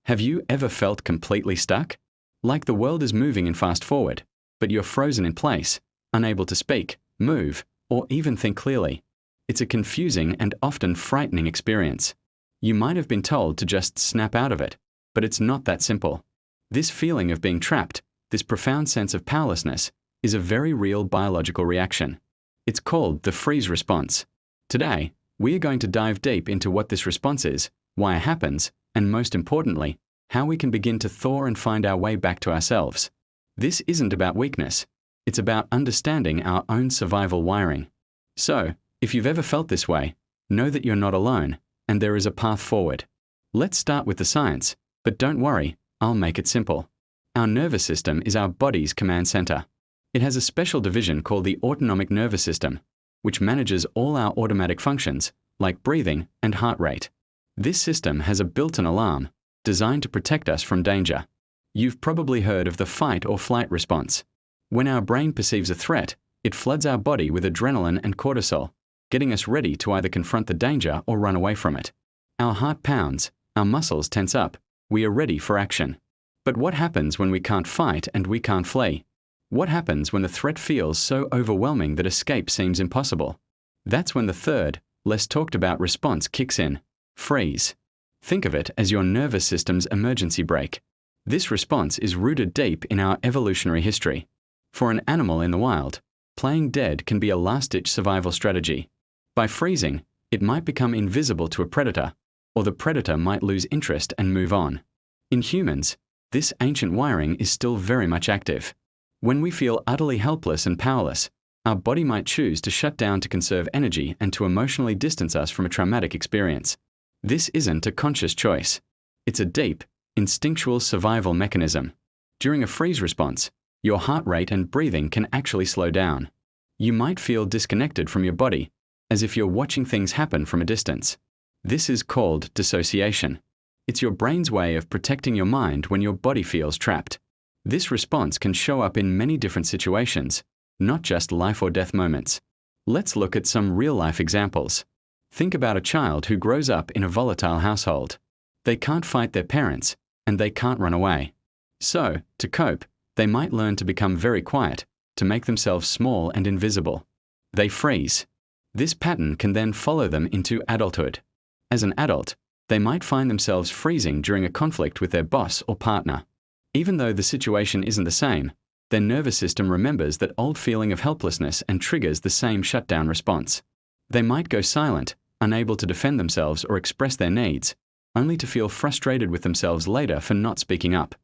Have you ever felt completely stuck? Like the world is moving in fast forward, but you're frozen in place, unable to speak, move, or even think clearly. It's a confusing and often frightening experience. You might have been told to just snap out of it, but it's not that simple. This feeling of being trapped, this profound sense of powerlessness, is a very real biological reaction. It's called the freeze response. Today, we are going to dive deep into what this response is, why it happens, and most importantly, how we can begin to thaw and find our way back to ourselves. This isn't about weakness. It's about understanding our own survival wiring. So, if you've ever felt this way, know that you're not alone, and there is a path forward. Let's start with the science, but don't worry, I'll make it simple. Our nervous system is our body's command center. It has a special division called the autonomic nervous system, which manages all our automatic functions, like breathing and heart rate. This system has a built-in alarm, designed to protect us from danger. You've probably heard of the fight or flight response. When our brain perceives a threat, it floods our body with adrenaline and cortisol, getting us ready to either confront the danger or run away from it. Our heart pounds, our muscles tense up, we are ready for action. But what happens when we can't fight and we can't flee? What happens when the threat feels so overwhelming that escape seems impossible? That's when the third, less talked about response kicks in: freeze. Think of it as your nervous system's emergency brake. This response is rooted deep in our evolutionary history. For an animal in the wild, playing dead can be a last-ditch survival strategy. By freezing, it might become invisible to a predator, or the predator might lose interest and move on. In humans, this ancient wiring is still very much active. When we feel utterly helpless and powerless, our body might choose to shut down to conserve energy and to emotionally distance us from a traumatic experience. This isn't a conscious choice. It's a deep, instinctual survival mechanism. During a freeze response, your heart rate and breathing can actually slow down. You might feel disconnected from your body, as if you're watching things happen from a distance. This is called dissociation. It's your brain's way of protecting your mind when your body feels trapped. This response can show up in many different situations, not just life or death moments. Let's look at some real-life examples. Think about a child who grows up in a volatile household. They can't fight their parents, and they can't run away. So, to cope, they might learn to become very quiet, to make themselves small and invisible. They freeze. This pattern can then follow them into adulthood. As an adult, they might find themselves freezing during a conflict with their boss or partner. Even though the situation isn't the same, their nervous system remembers that old feeling of helplessness and triggers the same shutdown response. They might go silent, unable to defend themselves or express their needs, only to feel frustrated with themselves later for not speaking up.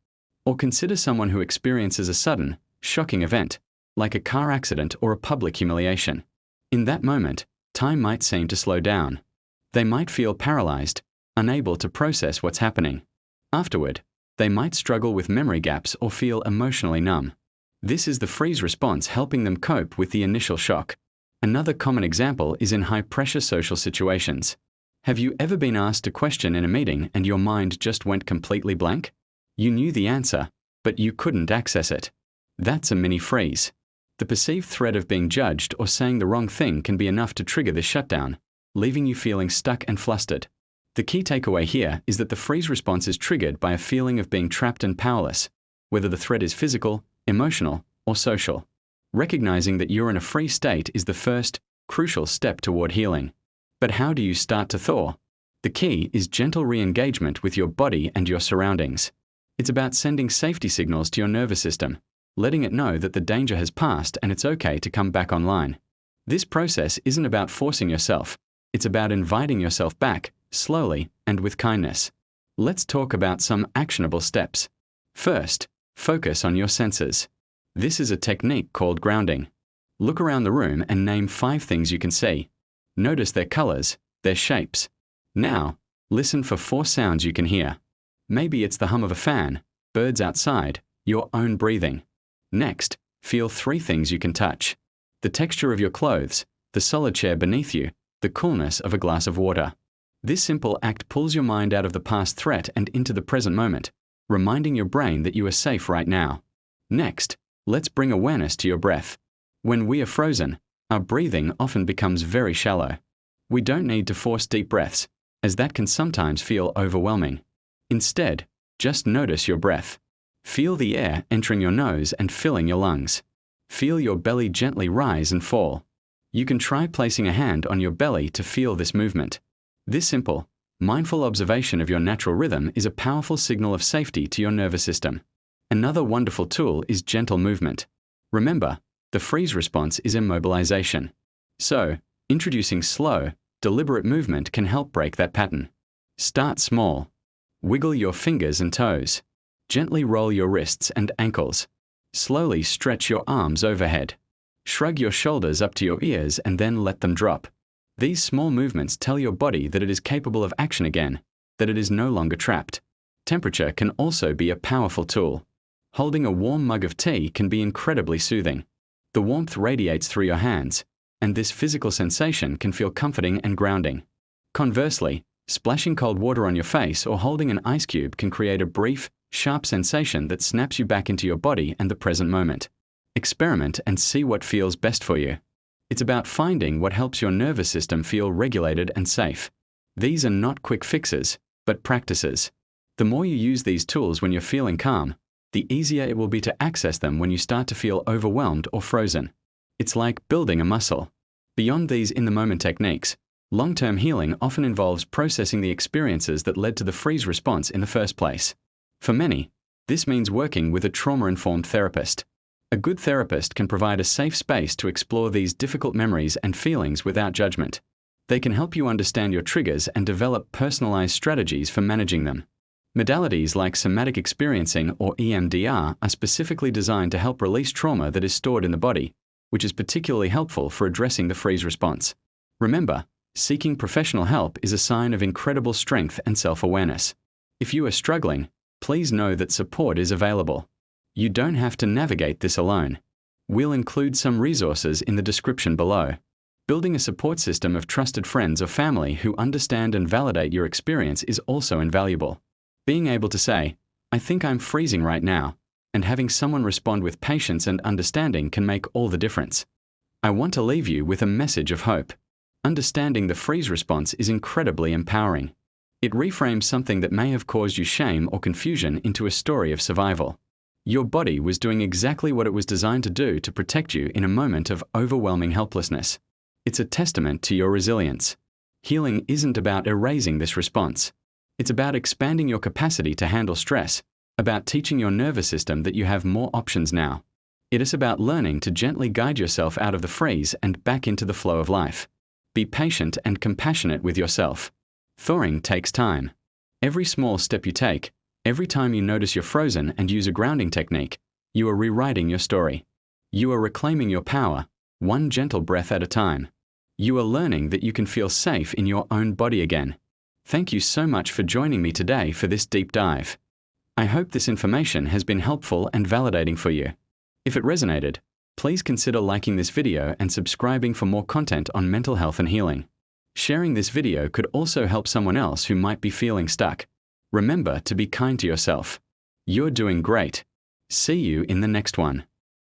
Or consider someone who experiences a sudden, shocking event, like a car accident or a public humiliation. In that moment, time might seem to slow down. They might feel paralyzed, unable to process what's happening. Afterward, they might struggle with memory gaps or feel emotionally numb. This is the freeze response helping them cope with the initial shock. Another common example is in high-pressure social situations. Have you ever been asked a question in a meeting and your mind just went completely blank? You knew the answer, but you couldn't access it. That's a mini freeze. The perceived threat of being judged or saying the wrong thing can be enough to trigger this shutdown, leaving you feeling stuck and flustered. The key takeaway here is that the freeze response is triggered by a feeling of being trapped and powerless, whether the threat is physical, emotional, or social. Recognizing that you're in a freeze state is the first, crucial step toward healing. But how do you start to thaw? The key is gentle re-engagement with your body and your surroundings. It's about sending safety signals to your nervous system, letting it know that the danger has passed and it's okay to come back online. This process isn't about forcing yourself. It's about inviting yourself back, slowly and with kindness. Let's talk about some actionable steps. First, focus on your senses. This is a technique called grounding. Look around the room and name 5 things you can see. Notice their colors, their shapes. Now, listen for 4 sounds you can hear. Maybe it's the hum of a fan, birds outside, your own breathing. Next, feel 3 things you can touch. The texture of your clothes, the solid chair beneath you, the coolness of a glass of water. This simple act pulls your mind out of the past threat and into the present moment, reminding your brain that you are safe right now. Next, let's bring awareness to your breath. When we are frozen, our breathing often becomes very shallow. We don't need to force deep breaths, as that can sometimes feel overwhelming. Instead, Just notice your breath. Feel the air entering your nose and filling your lungs. Feel your belly gently rise and fall. You can try placing a hand on your belly to feel this movement. This simple, mindful observation of your natural rhythm is a powerful signal of safety to your nervous system. Another wonderful tool is gentle movement. Remember, the freeze response is immobilization. So, introducing slow, deliberate movement can help break that pattern. Start small. Wiggle your fingers and toes. Gently roll your wrists and ankles. Slowly stretch your arms overhead. Shrug your shoulders up to your ears and then let them drop. These small movements tell your body that it is capable of action again, that it is no longer trapped. Temperature can also be a powerful tool. Holding a warm mug of tea can be incredibly soothing. The warmth radiates through your hands, and this physical sensation can feel comforting and grounding. Conversely, splashing cold water on your face or holding an ice cube can create a brief, sharp sensation that snaps you back into your body and the present moment. Experiment and see what feels best for you. It's about finding what helps your nervous system feel regulated and safe. These are not quick fixes, but practices. The more you use these tools when you're feeling calm, the easier it will be to access them when you start to feel overwhelmed or frozen. It's like building a muscle. Beyond these in-the-moment techniques, long-term healing often involves processing the experiences that led to the freeze response in the first place. For many, this means working with a trauma-informed therapist. A good therapist can provide a safe space to explore these difficult memories and feelings without judgment. They can help you understand your triggers and develop personalized strategies for managing them. Modalities like somatic experiencing or EMDR are specifically designed to help release trauma that is stored in the body, which is particularly helpful for addressing the freeze response. Remember, seeking professional help is a sign of incredible strength and self-awareness. If you are struggling, please know that support is available. You don't have to navigate this alone. We'll include some resources in the description below. Building a support system of trusted friends or family who understand and validate your experience is also invaluable. Being able to say, "I think I'm freezing right now," and having someone respond with patience and understanding can make all the difference. I want to leave you with a message of hope. Understanding the freeze response is incredibly empowering. It reframes something that may have caused you shame or confusion into a story of survival. Your body was doing exactly what it was designed to do to protect you in a moment of overwhelming helplessness. It's a testament to your resilience. Healing isn't about erasing this response. It's about expanding your capacity to handle stress, about teaching your nervous system that you have more options now. It is about learning to gently guide yourself out of the freeze and back into the flow of life. Be patient and compassionate with yourself. Thawing takes time. Every small step you take, every time you notice you're frozen and use a grounding technique, you are rewriting your story. You are reclaiming your power, one gentle breath at a time. You are learning that you can feel safe in your own body again. Thank you so much for joining me today for this deep dive. I hope this information has been helpful and validating for you. If it resonated, please consider liking this video and subscribing for more content on mental health and healing. Sharing this video could also help someone else who might be feeling stuck. Remember to be kind to yourself. You're doing great. See you in the next one.